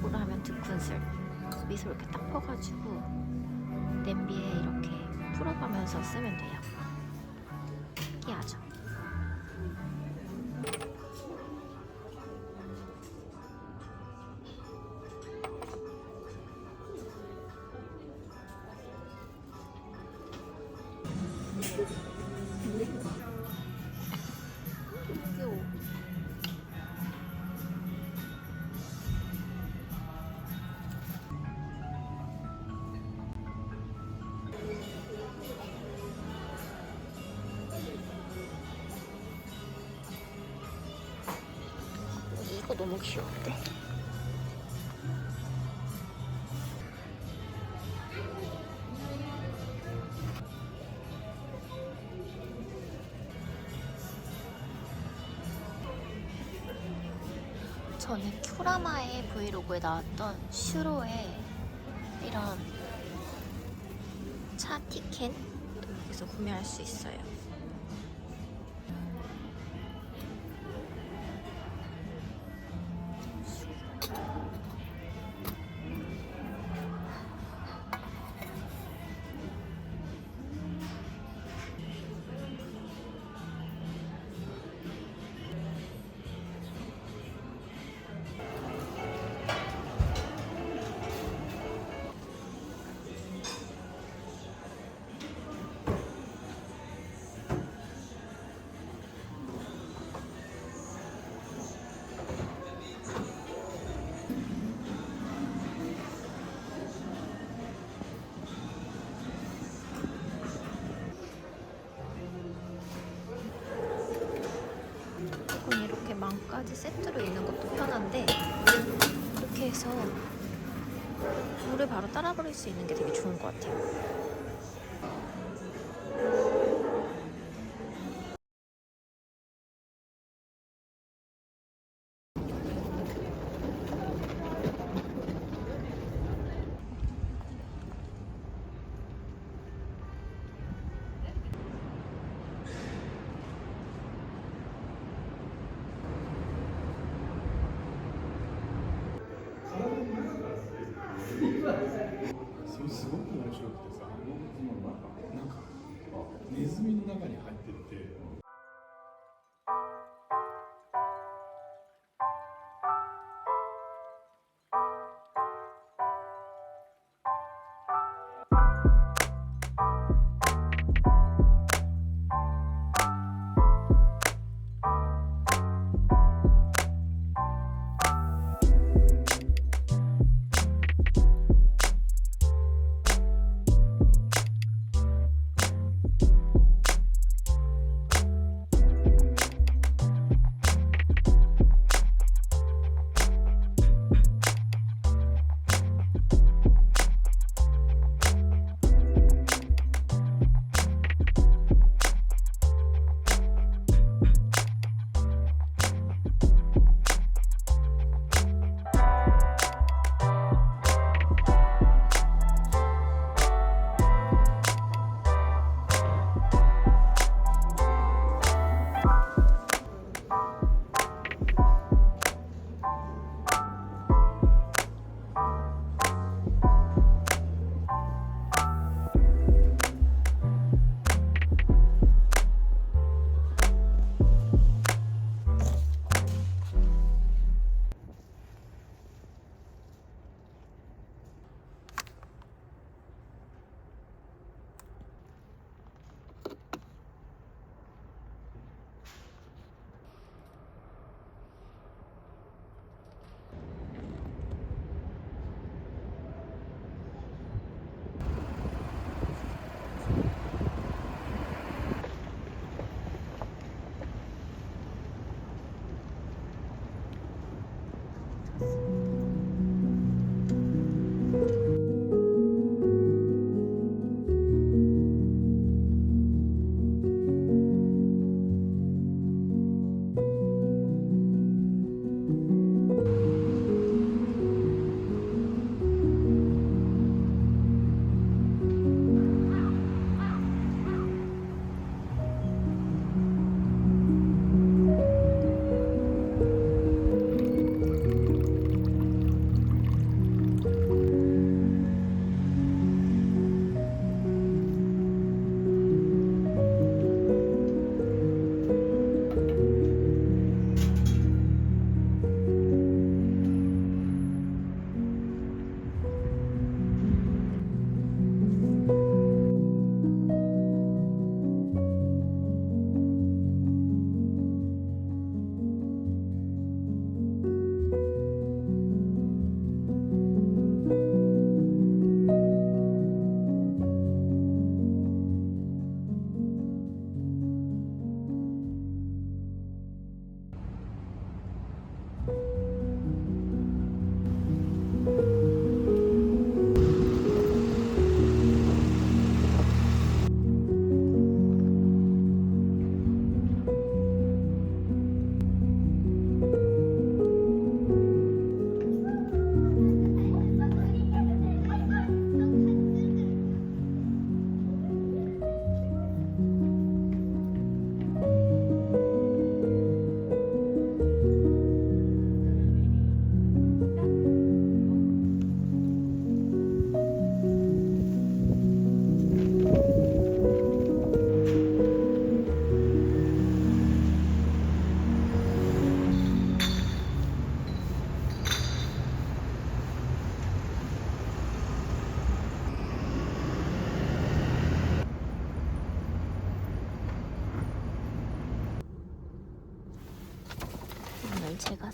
반대쪽으로 하면 2큰술, 밑으로 이렇게 딱 퍼가지고 냄비에 이렇게 풀어가면서 쓰면 돼요. 신기하죠? 이거 너무 귀여운데? 저는 큐라마의 브이로그에 나왔던 슈로의 이런 차 티켓 여기서 구매할 수 있어요. 이건 이렇게 망까지 세트로 있는 것도 편한데 이렇게 해서 물을 바로 따라 버릴 수 있는 게 되게 좋은 것 같아요.それすごく面白くてさ、なんかネズミの中に入ってって。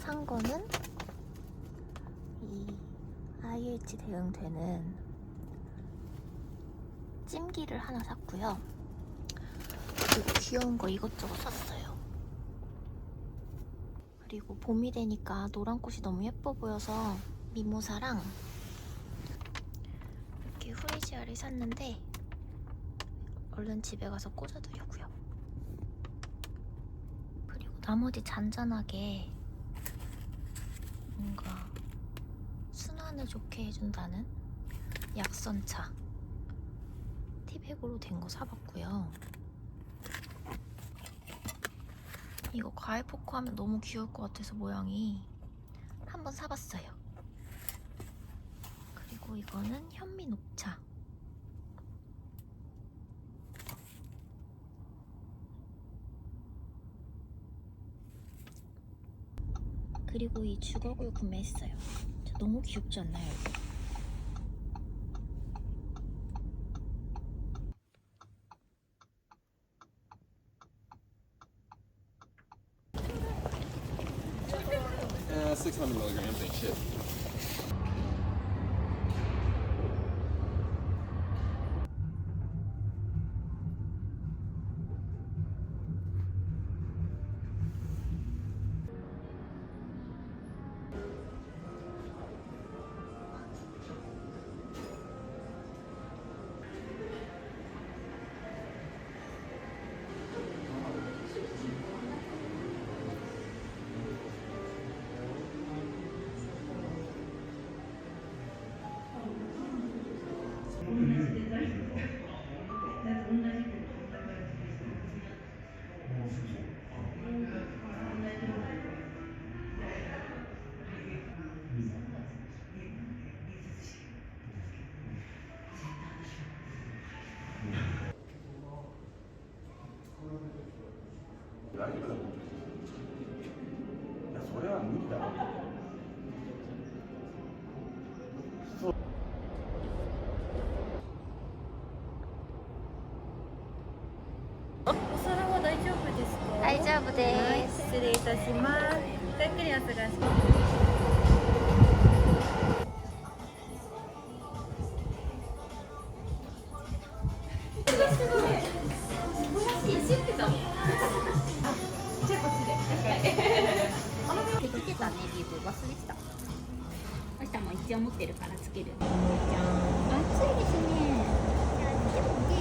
산 거는 이 IH 대응되는 찜기를 하나 샀고요. 그리고 귀여운 거 이것저것 샀어요. 그리고 봄이 되니까 노란 꽃이 너무 예뻐 보여서 미모사랑 이렇게 후리지아를 샀는데 얼른 집에 가서 꽂아두려고요. 그리고 나머지 잔잔하게 뭔가 순환을 좋게 해준다는 약선차 티백으로 된 거 사봤고요. 이거 과일 포크 하면 너무 귀여울 것 같아서 모양이 한번 사봤어요. 그리고 이거는 현미 녹차. 그리고 이 주걱을 구매했어요. 너무 귀엽지 않나요, 이거? Yeah, 600 milligrams ain't shit. 다이자부です。失礼いたします。ゆっくりお過ごしください。来てたね、リブ忘れてた。明日も一応持ってるからつける。暑いですね。でもね。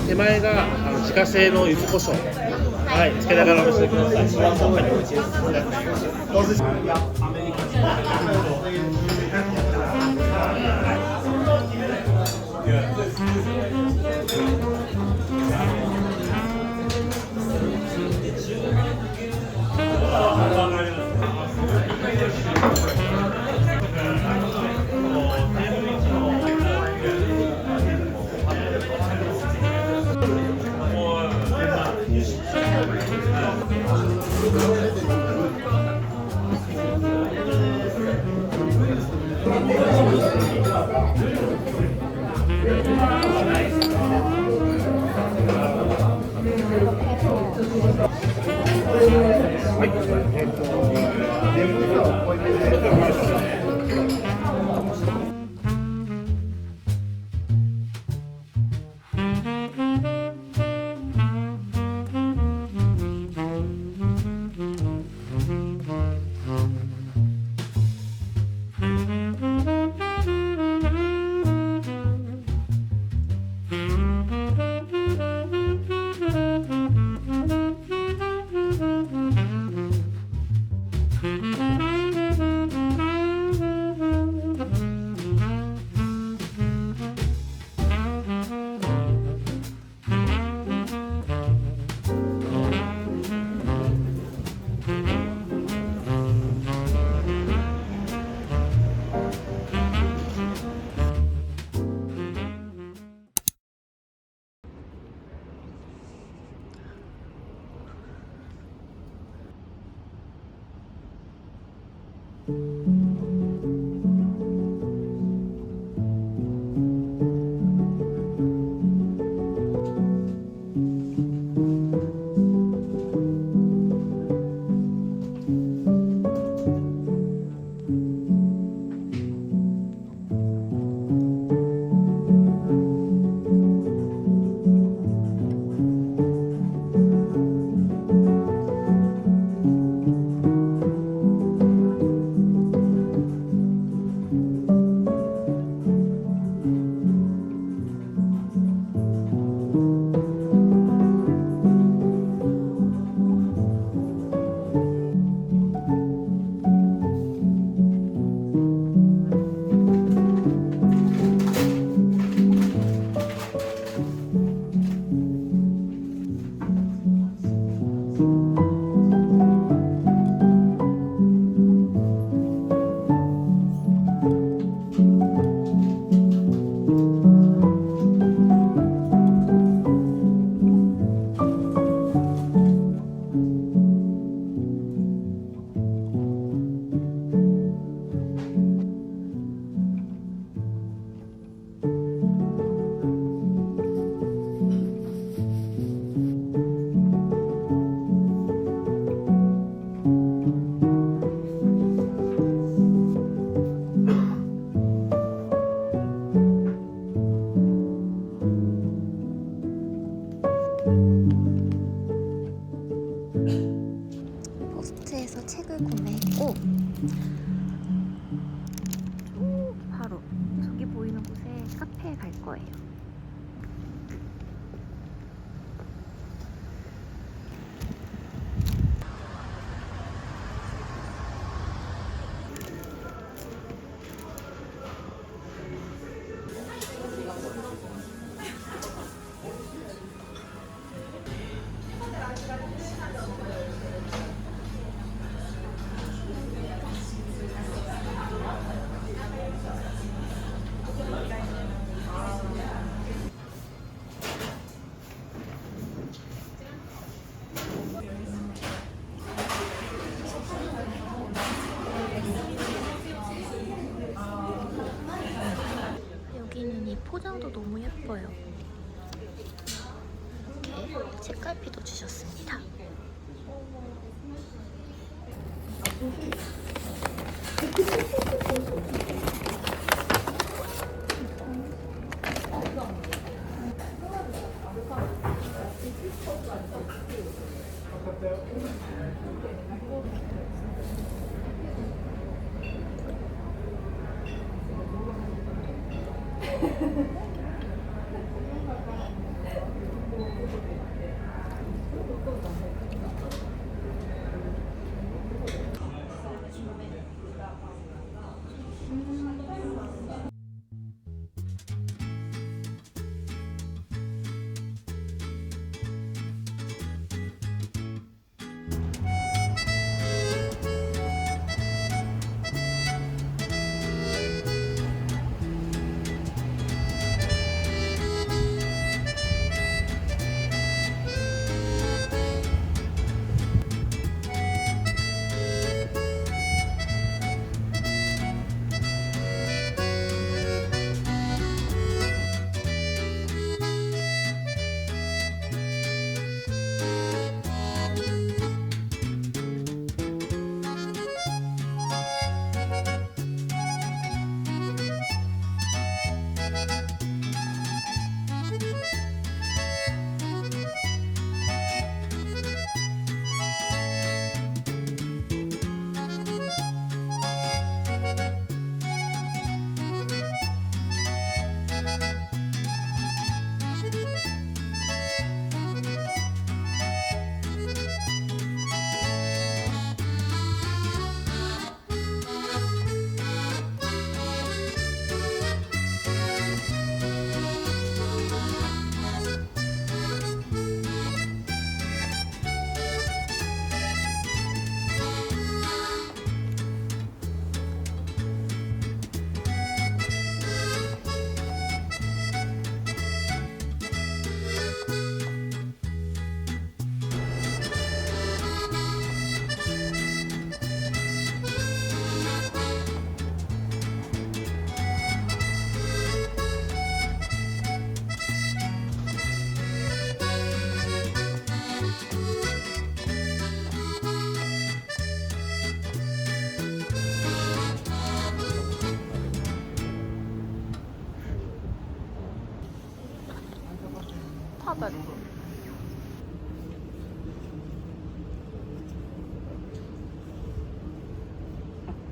手前が自家製の柚子胡椒、はい、つけながらお召し上がりください。どうぞ。 포스트에서 책을 구매했고 바로 저기 보이는 곳에 카페에 갈 거예요. 여기는 이 포장도 너무 예뻐요. 이렇게 책갈피도 주셨습니다.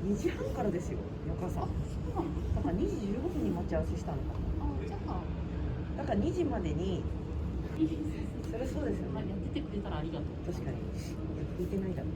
2時半からですよ、翌朝。だから2時15分に待ち合わせしたのかじゃあな。だから2時までに、それそうですよね。やっててくれたらありがとう。確かに。聞いてないだろう。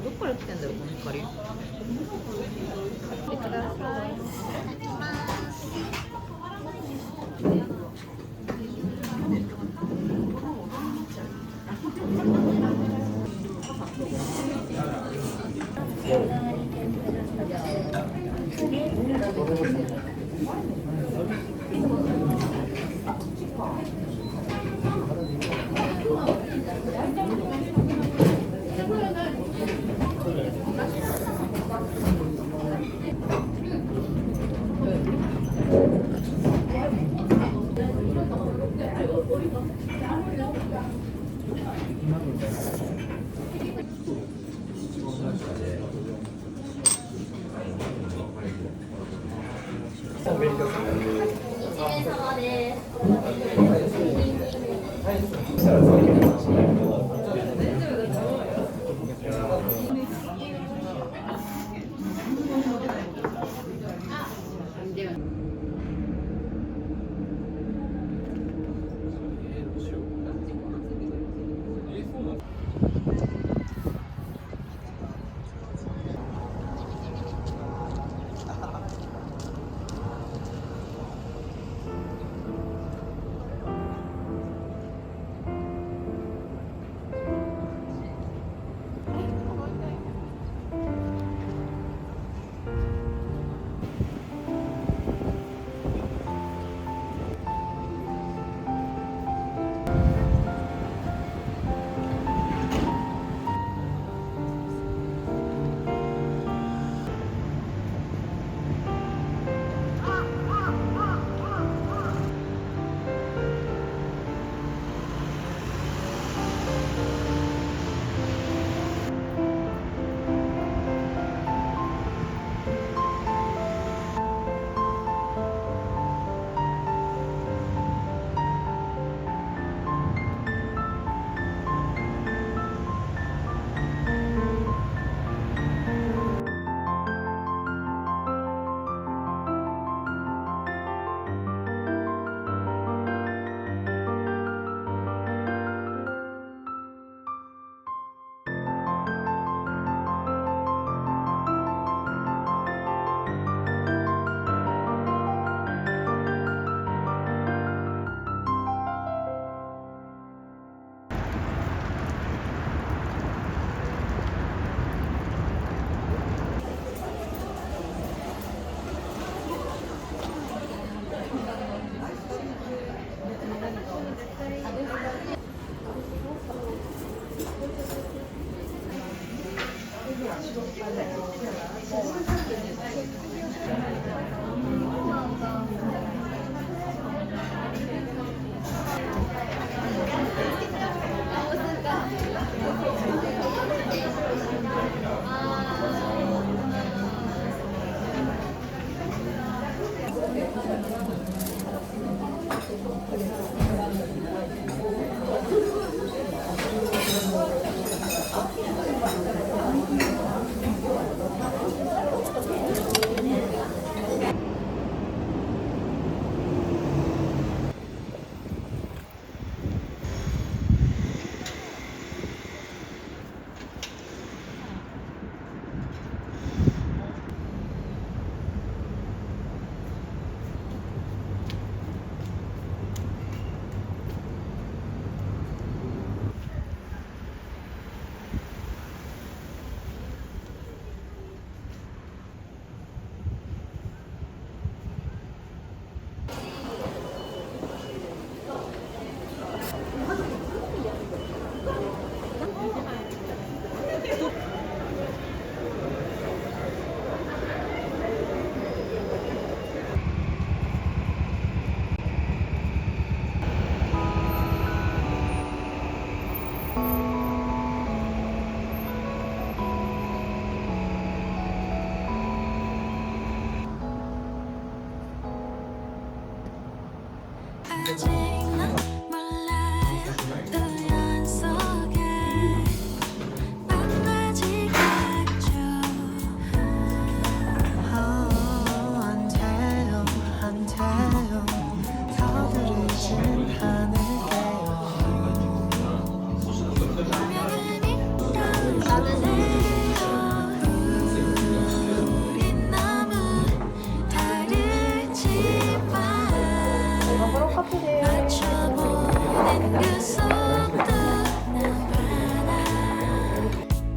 どっから来てんだろう、この光。見てください。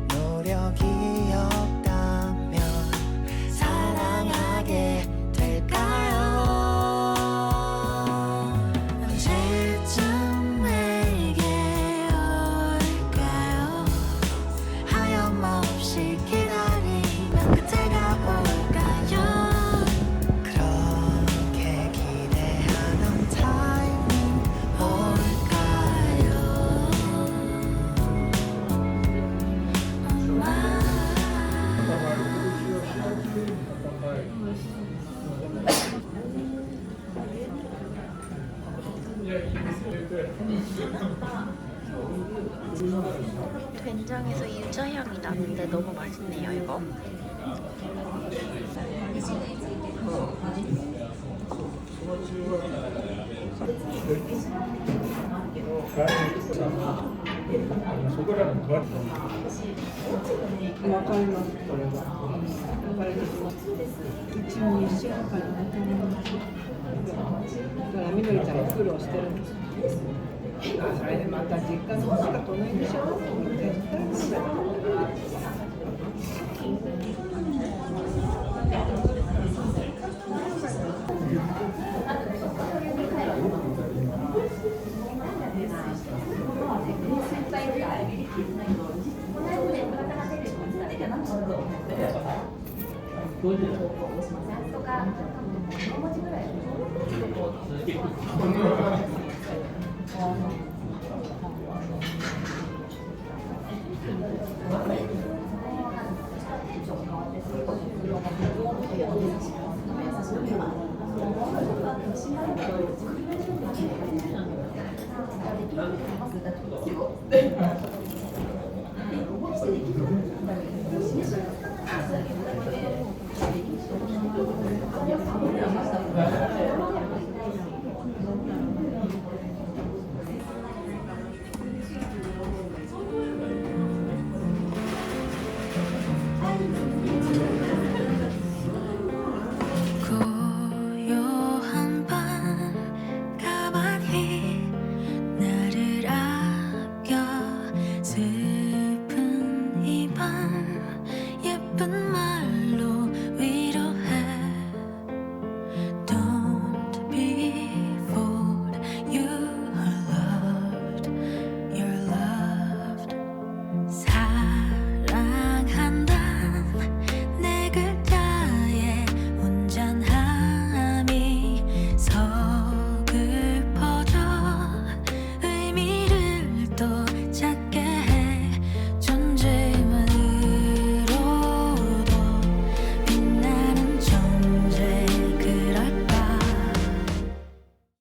노력이 없다면 사랑하게 될까요? 언제쯤 내게 올까요? 하염없이 기다리면 그때가 올까요? 그렇게 기대하는 타이밍 올까요? 된장에서 유자향이 나는데 너무 맛있네요 이거.みどりちゃんが苦労してるんですよ。それでまた実家の方が遠いでしょ。絶対そうだよ。